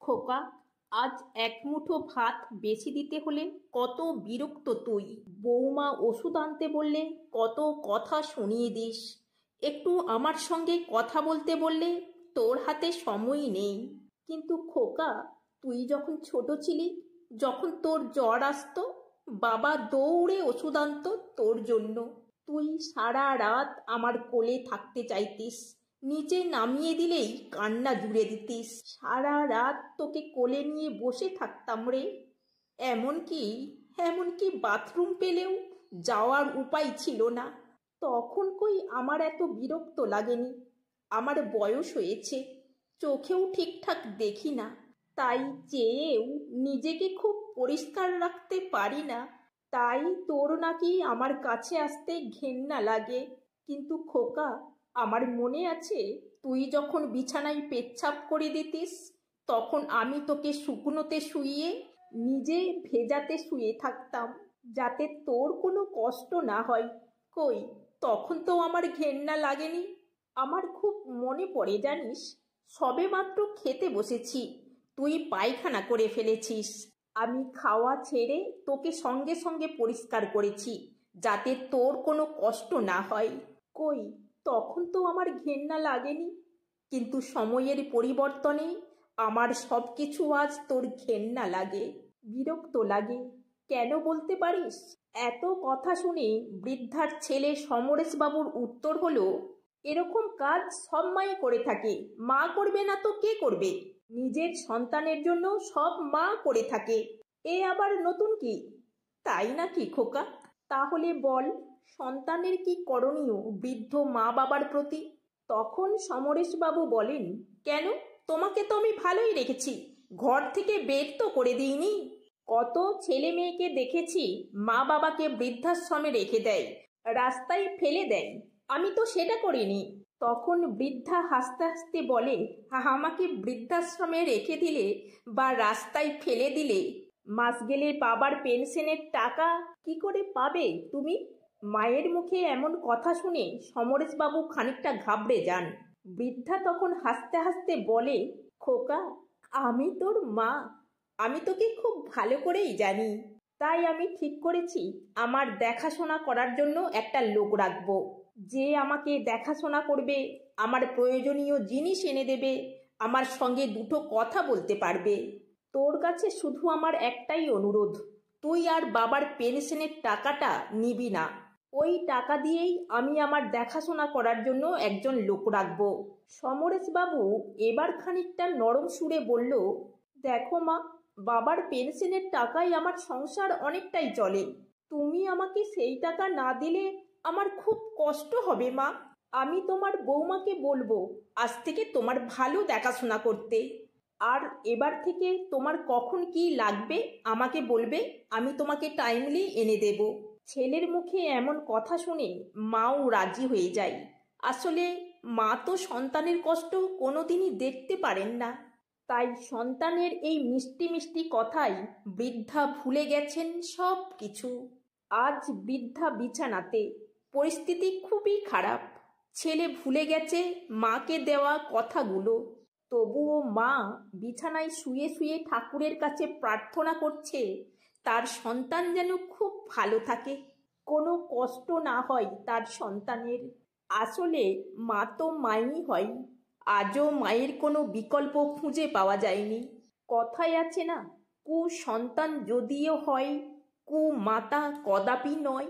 খোকা, আজ এক মুঠো ভাত বেশি দিতে হলে কত বিরক্ত তুই। বৌমা ওষুধ আনতে বললে কত কথা শুনিয়ে দিস। একটু আমার সঙ্গে কথা বলতে বললে তোর হাতে সময়ই নেই। কিন্তু খোকা, তুই যখন ছোট ছিলি, যখন তোর জ্বর আসতো, বাবা দৌড়ে ওষুধ আনতো তোর জন্য। তুই সারা রাত আমার কোলে থাকতে চাইতিস, নিচে নামিয়ে দিলেই কান্না জুড়ে দিতিস। সারা রাত তোকে কোলে নিয়ে বসে থাকতাম রে। এমনকি এমনকি বাথরুম পেলেও যাওয়ার উপায় ছিল না। তখন কই আমার এত বিরক্ত লাগেনি। আমার বয়স হয়েছে, চোখেও ঠিকঠাক দেখি না, তাই চেয়েও নিজেকে খুব পরিষ্কার রাখতে পারি না। তাই তোর নাকি আমার কাছে আসতে ঘেন্না লাগে। কিন্তু খোকা, আমার মনে আছে তুই যখন বিছানায় পেচ্ছাপ করে দিতিস, তখন আমি তোকে শুকনোতে শুইয়ে নিজে ভেজাতে শুয়ে থাকতাম, যাতে তোর কোনো কষ্ট না হয়। কই, তখন তো আমার ঘেন্না লাগেনি। আমার খুব মনে পড়ে জানিস, সবেমাত্র খেতে বসেছি, তুই পায়খানা করে ফেলেছিস। আমি খাওয়া ছেড়ে তোকে সঙ্গে সঙ্গে পরিষ্কার করেছি, যাতে তোর কোনো কষ্ট না হয়। কই, তখন তো আমার ঘেন্না লাগেনি। কিন্তু সময়ের পরিবর্তনে আমার সব কিছু আজ তোর ঘেন্না লাগে, বিরক্ত লাগে। কেন বলতে পারিস? এত কথা শুনে বৃদ্ধার ছেলে সমরেশবাবুর উত্তর হলো, এরকম কাজ সব মাই করে থাকে, মা করবে না তো কে করবে? নিজের সন্তানের জন্য সব মা করে থাকে, এ আবার নতুন কি? তাই নাকি খোকা? তাহলে বল, সন্তানের কি করণীয় বৃদ্ধ মা বাবার প্রতি? তখন সমরেশবাবু বলেন, কেন, তোমাকে তো আমি ভালোই রেখেছি, ঘর থেকে বের তো করে দিইনি। কত ছেলে মেয়েকে দেখেছি মা বাবাকে বৃদ্ধাশ্রমে রেখে দেয়, রাস্তায় ফেলে দেয়, আমি তো সেটা করিনি। তখন বৃদ্ধা হাসতে হাসতে বলে, আমাকে বৃদ্ধাশ্রমে রেখে দিলে বা রাস্তায় ফেলে দিলে মাস গেলে বাবার পেনশনের টাকা কি করে পাবে তুমি? মায়ের মুখে এমন কথা শুনে সমরেশবাবু খানিকটা ঘাবড়ে যান। বৃদ্ধা তখন হাসতে হাসতে বলে, খোকা, আমি তোর মা, আমি তোকে খুব ভালো করেই জানি। তাই আমি ঠিক করেছি আমার দেখাশোনা করার জন্য একটা লোক রাখবো, যে আমাকে দেখাশোনা করবে, আমার প্রয়োজনীয় জিনিস এনে দেবে, আমার সঙ্গে দুটো কথা বলতে পারবে। তোর কাছে শুধু আমার একটাই অনুরোধ, তুই আর বাবার পেনশনের টাকাটা নিবি না। ওই টাকা দিয়েই আমি আমার দেখাশোনা করার জন্য একজন লোক রাখবো। সমরেশবাবু এবার খানিকটা নরম সুরে বলল, দেখো মা, বাবার পেনশনের টাকায় আমার সংসার অনেকটাই চলে। তুমি আমাকে সেই টাকা না দিলে আমার খুব কষ্ট হবে মা। আমি তোমার বৌমাকে বলবো আজ থেকে তোমার ভালো দেখাশোনা করতে। আর এবার থেকে তোমার কখন কি লাগবে আমাকে বলবে, আমি তোমাকে টাইমলি এনে দেব। ছেলের মুখে এমন কথা শুনে মাও রাজি হয়ে যায়। আসলে মা তো সন্তানের কষ্ট কোনোদিনই দেখতে পারেন না, তাই সন্তানের এই মিষ্টি মিষ্টি কথাই বৃদ্ধা ভুলে গেছেন সব কিছু। আজ বৃদ্ধা বিছানাতে, পরিস্থিতি খুবই খারাপ। ছেলে ভুলে গেছে মাকে দেওয়া কথাগুলো, তবুও মা বিছানায় শুয়ে শুয়ে ঠাকুরের কাছে প্রার্থনা করছে তার সন্তান যেন খুব ভালো থাকে, কোনো কষ্ট না হয় তার সন্তানের। আসলে মা তো মাই হয়, আজও মায়ের কোনো বিকল্প খুঁজে পাওয়া যায়নি। কথায় আছে না, কু সন্তান যদিও হয়, কু মাতা কদাপি নয়।